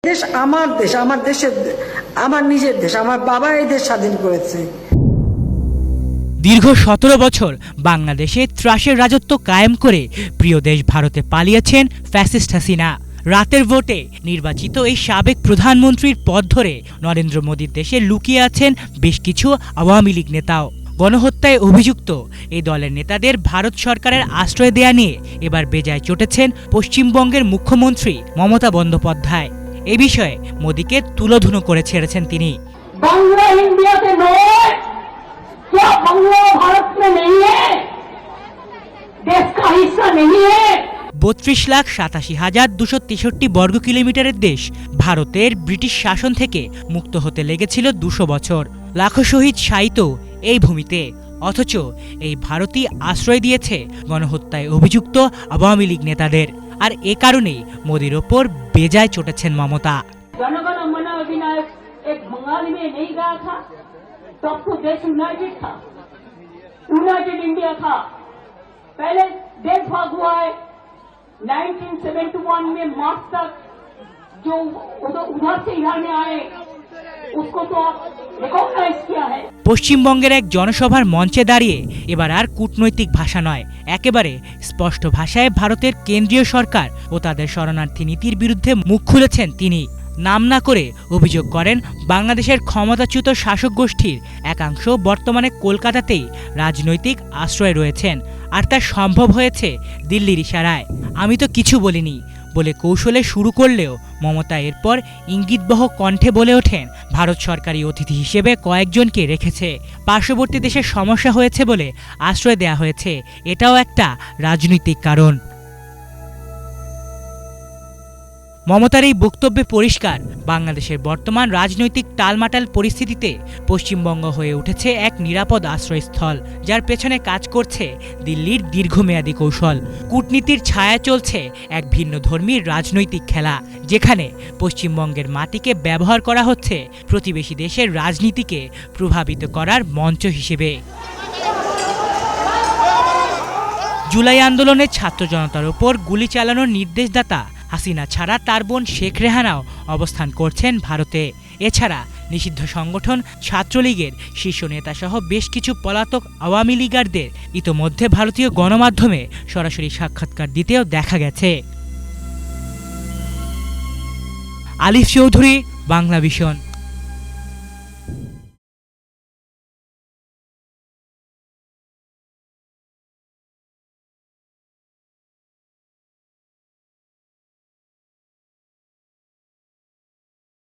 দেশ, আমার দেশের, আমার নিজের দেশ, আমার বাবা এই দেশ স্বাধীন করেছে। দীর্ঘ 17 বছর বাংলাদেশে ত্রাসের রাজত্ব কায়েম করে প্রিয় দেশ ভারতে পালিয়েছেন ফ্যাসিস্ট হাসিনা। রাতের ভোটে নির্বাচিত এই সাবেক প্রধানমন্ত্রীর পদ ধরে নরেন্দ্র মোদীর দেশে লুকিয়ে আছেন বেশ কিছু আওয়ামী লীগ নেতাও। গণহত্যায় অভিযুক্ত এই দলের নেতাদের ভারত সরকারের আশ্রয় দেয়া নিয়ে এবার বেজায় চটেছেন পশ্চিমবঙ্গের মুখ্যমন্ত্রী মমতা বন্দ্যোপাধ্যায়। এ বিষয়ে মোদীকে তুলোধুনো করে ছেড়েছেন তিনি। बांग्ला इंडिया के नॉर्थ, क्या बांग्ला भारत में नहीं है? देश का हिस्सा नहीं है? 32,87,263 বর্গ কিলোমিটারের দেশ ভারতের ব্রিটিশ শাসন থেকে মুক্ত হতে লেগেছিল 200 বছর। লাখো শহীদ শায়িত এই ভূমিতে, অথচ এই ভারতই আশ্রয় দিয়েছে গণহত্যায় অভিযুক্ত আওয়ামী লীগ নেতাদের। আর এ কারণেই মোদির ওপর বেজায় চটেছেন মমতা। जनगण मन अधिनायक एक बंगाली में नहीं गाया था, तब तो देश यूनाइटेड था, यूनाइटेड इंडिया था। पहले देश भाग हुआ है 1971 में मार्च तक, जो उधर से इधर में आए उसको तो रिकॉग्नाइज किया है। পশ্চিমবঙ্গের এক জনসভার মঞ্চে দাঁড়িয়ে এবার আর কূটনৈতিক ভাষা নয়, একেবারে স্পষ্ট ভাষায় ভারতের কেন্দ্রীয় সরকার ও তাদের শরণার্থী নীতির বিরুদ্ধে মুখ খুলেছেন তিনি। নাম না করে অভিযোগ করেন বাংলাদেশের ক্ষমতাচ্যুত শাসক গোষ্ঠীর একাংশ বর্তমানে কলকাতাতেই রাজনৈতিক আশ্রয়ে রয়েছেন, আর তা সম্ভব হয়েছে দিল্লির ইশারায়। আমি তো কিছু বলিনি বলে কৌশলে শুরু করলেও মমতা এরপর ইঙ্গিতবহ কণ্ঠে বলে ওঠেন ভারত সরকারি অতিথি হিসেবে কয়েকজনকে রেখেছে, পার্শ্ববর্তী দেশের সমস্যা হয়েছে বলে আশ্রয় দেয়া হয়েছে, এটাও একটা রাজনৈতিক কারণ। মমতার এই বক্তব্যে পরিষ্কার, বাংলাদেশের বর্তমান রাজনৈতিক টালমাটাল পরিস্থিতিতে পশ্চিমবঙ্গ হয়ে উঠেছে এক নিরাপদ আশ্রয়স্থল, যার পেছনে কাজ করছে দিল্লির দীর্ঘমেয়াদী কৌশল। কূটনীতির ছায়া চলছে এক ভিন্ন ধর্মীর রাজনৈতিক খেলা, যেখানে পশ্চিমবঙ্গের মাটিকে ব্যবহার করা হচ্ছে প্রতিবেশী দেশের রাজনীতিকে প্রভাবিত করার মঞ্চ হিসেবে। জুলাই আন্দোলনে ছাত্র জনতার ওপর গুলি চালানোর নির্দেশদাতা হাসিনা ছাড়া তার বোন শেখ রেহানাও অবস্থান করছেন ভারতে। এছাড়া নিষিদ্ধ সংগঠন ছাত্রলীগের শীর্ষ নেতাসহ বেশ কিছু পলাতক আওয়ামী লীগারদের ইতোমধ্যে ভারতীয় গণমাধ্যমে সরাসরি সাক্ষাৎকার দিতেও দেখা গেছে। আলিফ চৌধুরী, বাংলা ভিশন।